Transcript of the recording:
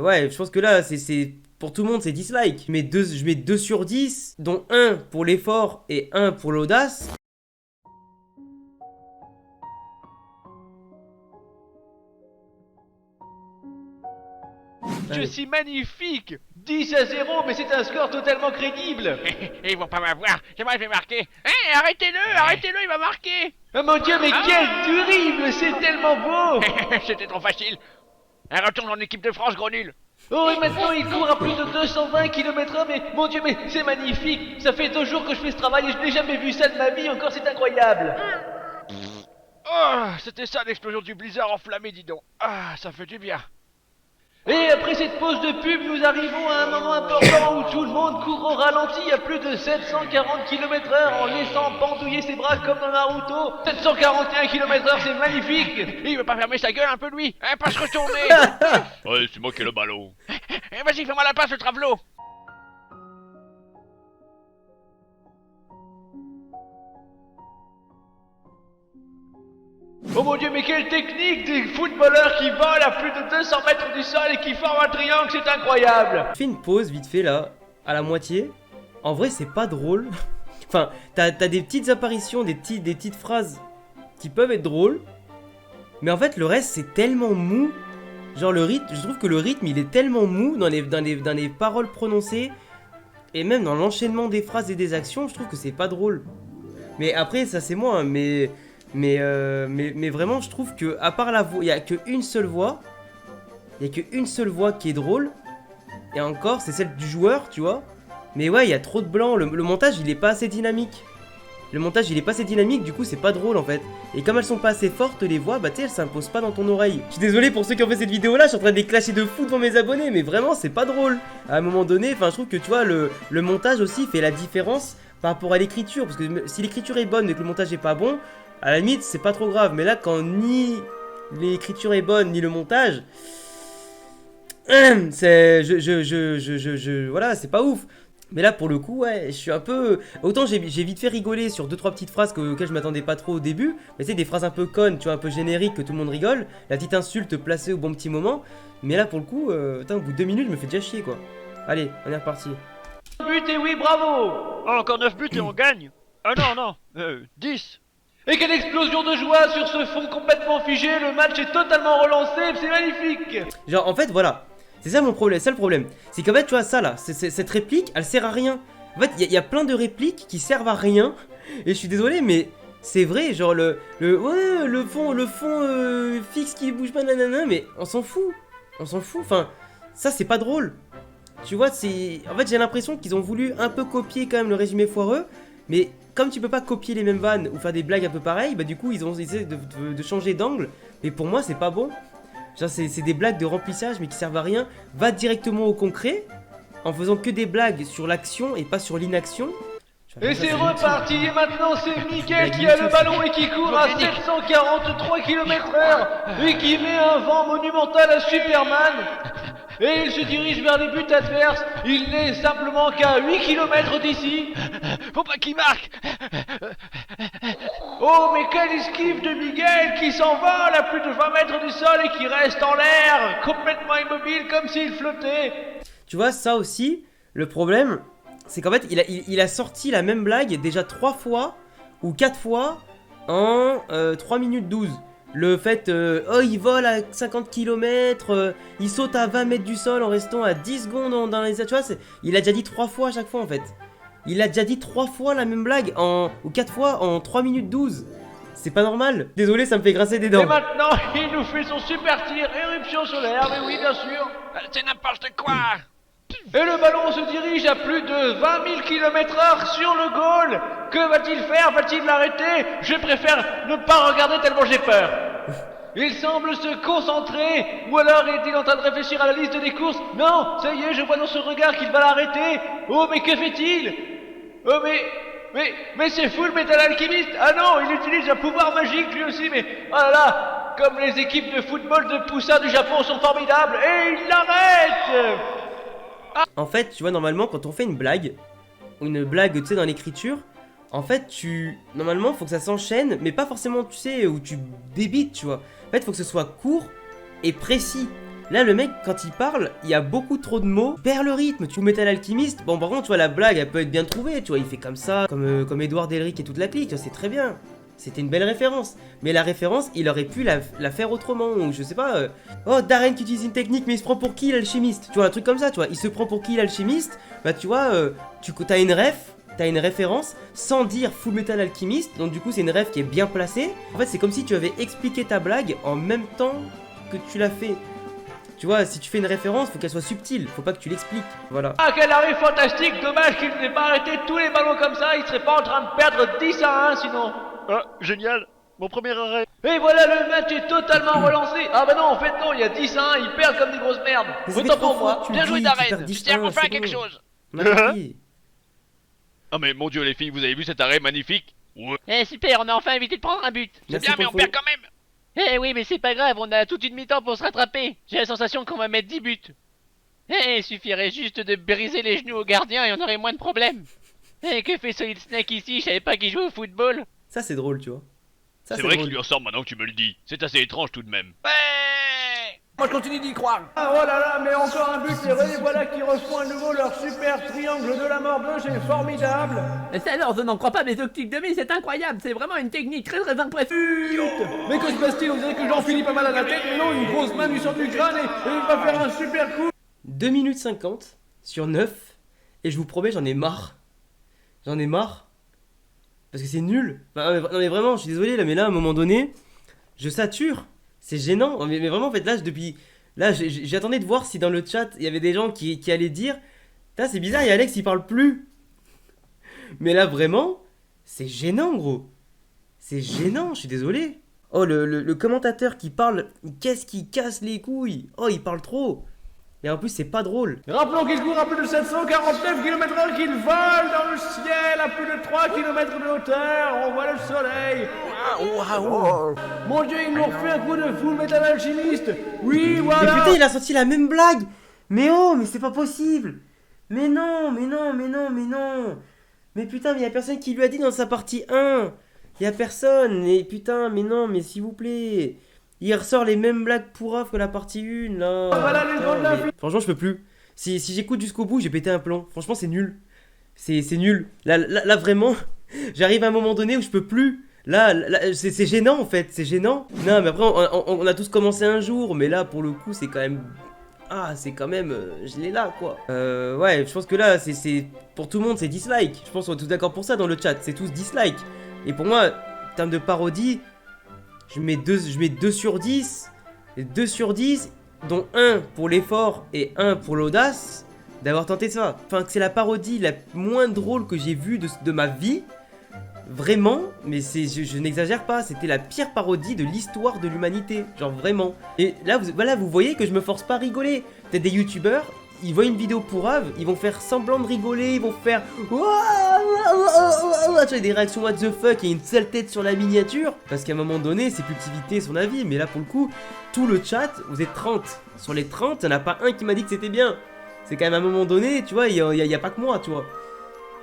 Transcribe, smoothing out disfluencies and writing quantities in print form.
ouais, je pense que là, pour tout le monde, c'est dislike. Je mets 2 sur 10, dont 1 pour l'effort et 1 pour l'audace. Je suis magnifique. 10-0, mais c'est un score totalement crédible. Ils vont pas m'avoir, c'est moi je vais marquer. Hé, arrêtez-le, il va marquer. Oh mon Dieu, mais quel terrible, c'est tellement beau. C'était trop facile. Un retourne en équipe de France, gros nul. Oh, et maintenant il court à plus de 220 km/h, mais mon Dieu, mais c'est magnifique. Ça fait 2 jours que je fais ce travail et je n'ai jamais vu ça de ma vie, encore c'est incroyable. Oh, c'était ça l'explosion du blizzard enflammé, dis donc. Ah, ça fait du bien. Et après cette pause de pub, nous arrivons à un moment important où tout le monde court au ralenti à plus de 740 km/h en laissant pendouiller ses bras comme dans Naruto. 741 km/h, c'est magnifique. Il veut pas fermer sa gueule un peu lui, hein, pas se retourner. Ouais, c'est moi qui ai le ballon. Vas-y, fais-moi la passe, le travelot. Oh mon Dieu, mais quelle technique des footballeurs qui volent à plus de 200 mètres du sol et qui forment un triangle, c'est incroyable. Je fais une pause vite fait là, à la moitié. En vrai, c'est pas drôle. Enfin, t'as des petites apparitions, des petites phrases qui peuvent être drôles. Mais en fait, le reste, c'est tellement mou. Genre, le rythme, je trouve que le rythme, il est tellement mou dans les paroles prononcées. Et même dans l'enchaînement des phrases et des actions, je trouve que c'est pas drôle. Mais après, ça c'est moi, hein, mais vraiment, je trouve que, à part la voix, il y a qu'une seule voix. Il y a qu'une seule voix qui est drôle. Et encore, c'est celle du joueur, tu vois. Mais ouais, il y a trop de blanc. Le montage, il est pas assez dynamique. Le montage, il est pas assez dynamique, du coup, c'est pas drôle en fait. Et comme elles sont pas assez fortes, les voix, bah tu sais, elles s'imposent pas dans ton oreille. Je suis désolé pour ceux qui ont fait cette vidéo là, je suis en train de les clasher de fou devant mes abonnés, mais vraiment, c'est pas drôle. À un moment donné, enfin, je trouve que tu vois, le montage aussi fait la différence par rapport à l'écriture. Parce que si l'écriture est bonne et que le montage est pas bon, à la limite, c'est pas trop grave. Mais là, quand ni l'écriture est bonne, ni le montage, c'est. Voilà, c'est pas ouf. Mais là, pour le coup, ouais, je suis un peu... Autant j'ai vite fait rigoler sur 2-3 petites phrases auxquelles je m'attendais pas trop au début. Mais c'est des phrases un peu connes, tu vois, un peu génériques, que tout le monde rigole. La petite insulte placée au bon petit moment. Mais là, pour le coup, putain, au bout de 2 minutes, je me fais déjà chier, quoi. Allez, on est reparti. But et oui, bravo. Oh, encore 9 buts et on gagne. Ah non, 10. Et quelle explosion de joie sur ce fond complètement figé. Le match est totalement relancé, c'est magnifique. Genre, en fait, voilà. C'est ça mon problème, c'est le problème. C'est qu'en fait, tu vois, ça là, cette réplique, elle sert à rien. En fait, il y a plein de répliques qui servent à rien. Et je suis désolé, mais c'est vrai, genre le fond fixe qui bouge pas, nanana, mais on s'en fout. On s'en fout, enfin, ça c'est pas drôle. Tu vois, c'est... En fait, j'ai l'impression qu'ils ont voulu un peu copier quand même le résumé foireux. Mais comme tu peux pas copier les mêmes vannes ou faire des blagues un peu pareilles, bah du coup, ils ont essayé de changer d'angle. Mais pour moi, c'est pas bon. Genre c'est des blagues de remplissage mais qui servent à rien. Va directement au concret en faisant que des blagues sur l'action et pas sur l'inaction. Et c'est reparti, et maintenant c'est Miguel qui a le ballon et qui court à 743 km/h et qui met un vent monumental à Superman. Et il se dirige vers les buts adverses, il n'est simplement qu'à 8 km d'ici. Faut pas qu'il marque. Oh mais quelle esquive de Miguel qui s'envole à plus de 20 mètres du sol et qui reste en l'air, complètement immobile comme s'il flottait. Tu vois, ça aussi, le problème, c'est qu'en fait, il a sorti la même blague déjà 3 fois ou 4 fois en 3 minutes 12. Le fait, oh il vole à 50 km, il saute à 20 mètres du sol en restant à 10 secondes dans les... Tu vois, il a déjà dit 3 fois à chaque fois en fait. Il a déjà dit 3 fois la même blague, ou 4 fois en 3 minutes 12. C'est pas normal. Désolé, ça me fait grincer des dents. Et maintenant, il nous fait son super tir, éruption solaire, mais oui bien sûr. C'est n'importe quoi. Et le ballon se dirige à plus de 20 000 km/h sur le goal. Que va-t-il faire? Va-t-il l'arrêter? Je préfère ne pas regarder tellement j'ai peur. Il semble se concentrer, ou alors est-il en train de réfléchir à la liste des courses? Non, ça y est, je vois dans son regard qu'il va l'arrêter. Oh, mais que fait-il? Oh, mais c'est Full Metal Alchemist. Ah non, il utilise un pouvoir magique lui aussi, mais oh là là, comme les équipes de football de poussins du Japon sont formidables. Et il l'arrête. En fait, tu vois, normalement, quand on fait une blague, tu sais, dans l'écriture, en fait, normalement, faut que ça s'enchaîne, mais pas forcément, tu sais, où tu débites, tu vois. En fait, faut que ce soit court et précis. Là, le mec, quand il parle, il y a beaucoup trop de mots, il perd le rythme. Tu Metal Alchemist, bon, par contre, tu vois, la blague, elle peut être bien trouvée, tu vois, il fait comme ça, comme Edouard Elric et toute la clique, tu vois, c'est très bien. C'était une belle référence. Mais la référence, il aurait pu la faire autrement, ou je sais pas. Oh, Darren qui utilise une technique, mais il se prend pour qui l'alchimiste? Tu vois, un truc comme ça, tu vois, il se prend pour qui l'alchimiste? Bah, tu vois, t'as une ref. T'as une référence sans dire Full Metal Alchemist, donc du coup c'est une ref qui est bien placée. En fait c'est comme si tu avais expliqué ta blague en même temps que tu l'as fait. Tu vois, si tu fais une référence, faut qu'elle soit subtile, faut pas que tu l'expliques, voilà. Ah, quel arrêt fantastique, dommage qu'il n'ait pas arrêté tous les ballons comme ça, il serait pas en train de perdre 10-1 sinon. Ah, génial. Mon premier arrêt. Et voilà, le match est totalement relancé. Ah bah non, en fait non, il y a 10-1, ils perdent comme des grosses merdes. Mais ça fait Autant trois pour fois moi. que tu Bien le joué dis, Darren, tu perds j'espère 10-1, qu'on fait c'est quelque bon. chose. On a compris. Ah mais mon dieu les filles, vous avez vu cet arrêt magnifique? Ouais. Eh super, on a enfin évité de prendre un but. C'est Merci bien, mais pour on le perd quand même. Eh oui, mais c'est pas grave, on a toute une mi-temps pour se rattraper. J'ai la sensation qu'on va mettre 10 buts. Eh, il suffirait juste de briser les genoux au gardien et on aurait moins de problèmes. Eh, que fait Solid Snake ici? Je savais pas qu'il jouait au football. Ça c'est drôle, tu vois. Ça C'est vrai drôle. qu'il lui ressemble maintenant que tu me le dis. C'est assez étrange tout de même. Ouais. Moi je continue d'y croire. Ah oh là là, mais encore un but, et voilà qui refont à nouveau leur super triangle de la mort blanche, c'est formidable. Mais c'est alors, je n'en crois pas, mes optiques demi, c'est incroyable, c'est vraiment une technique très très impressionnante. Mais que se passe-t-il? On dirait que Jean-Philippe a mal à la tête, mais non, une grosse main lui sort du crâne et il va faire un super coup. 2 minutes 50 sur 9, et je vous promets, j'en ai marre. J'en ai marre. Parce que c'est nul. Enfin, non mais vraiment, je suis désolé là, mais là, à un moment donné, je sature. C'est gênant. Mais vraiment, en fait, là, j'attendais de voir si dans le chat, il y avait des gens qui allaient dire putain, c'est bizarre, il y a Alex, il parle plus. Mais là, vraiment, c'est gênant, gros. C'est gênant, je suis désolé. Oh, le commentateur qui parle, qu'est-ce qui casse les couilles? Oh, il parle trop. Et en plus, c'est pas drôle. Rappelons qu'il court à plus de 749 km/h, qu'il vole dans le ciel à plus de 3 km de hauteur. On voit le soleil. Mon dieu, il nous refait un coup de Full Metal Alchemist. Oui, Mais voilà. putain, il a sorti la même blague. Mais oh, mais c'est pas possible. Mais non, mais non, mais non, mais non. Mais putain, mais y a personne qui lui a dit dans sa partie 1. Y a personne. Et putain, mais non, mais s'il vous plaît. Il ressort les mêmes blagues pourraves que la partie 1, là. Voilà les Putain, grandes mais- affiches. Franchement, je peux plus. Si j'écoute jusqu'au bout, j'ai pété un plomb. Franchement, c'est nul. C'est nul. Là, vraiment, j'arrive à un moment donné où je peux plus. Là, c'est gênant, en fait. C'est gênant. Non, mais après, on a tous commencé un jour. Mais là, pour le coup, c'est quand même... Ah, c'est quand même... je l'ai là, quoi. Ouais, je pense que là, c'est pour tout le monde, c'est dislike. Je pense qu'on est tous d'accord pour ça dans le chat. C'est tous dislike. Et pour moi, en termes de parodie... Je mets 2 sur 10, et 2 sur 10, dont 1 pour l'effort et 1 pour l'audace d'avoir tenté ça. Enfin, que c'est la parodie la moins drôle que j'ai vue de ma vie. Vraiment, mais je n'exagère pas, c'était la pire parodie de l'histoire de l'humanité. Genre vraiment. Et là, vous voyez que je me force pas à rigoler. Peut-être des youtubeurs, ils voient une vidéo pourrave, ils vont faire semblant de rigoler, ils vont faire... Tu vois, des réactions what the fuck et une sale tête sur la miniature. Parce qu'à un moment donné, c'est subtilité son avis. Mais là, pour le coup, tout le chat, vous êtes 30. Sur les 30, il n'y en a pas un qui m'a dit que c'était bien. C'est quand même à un moment donné, tu vois, il y a pas que moi, tu vois.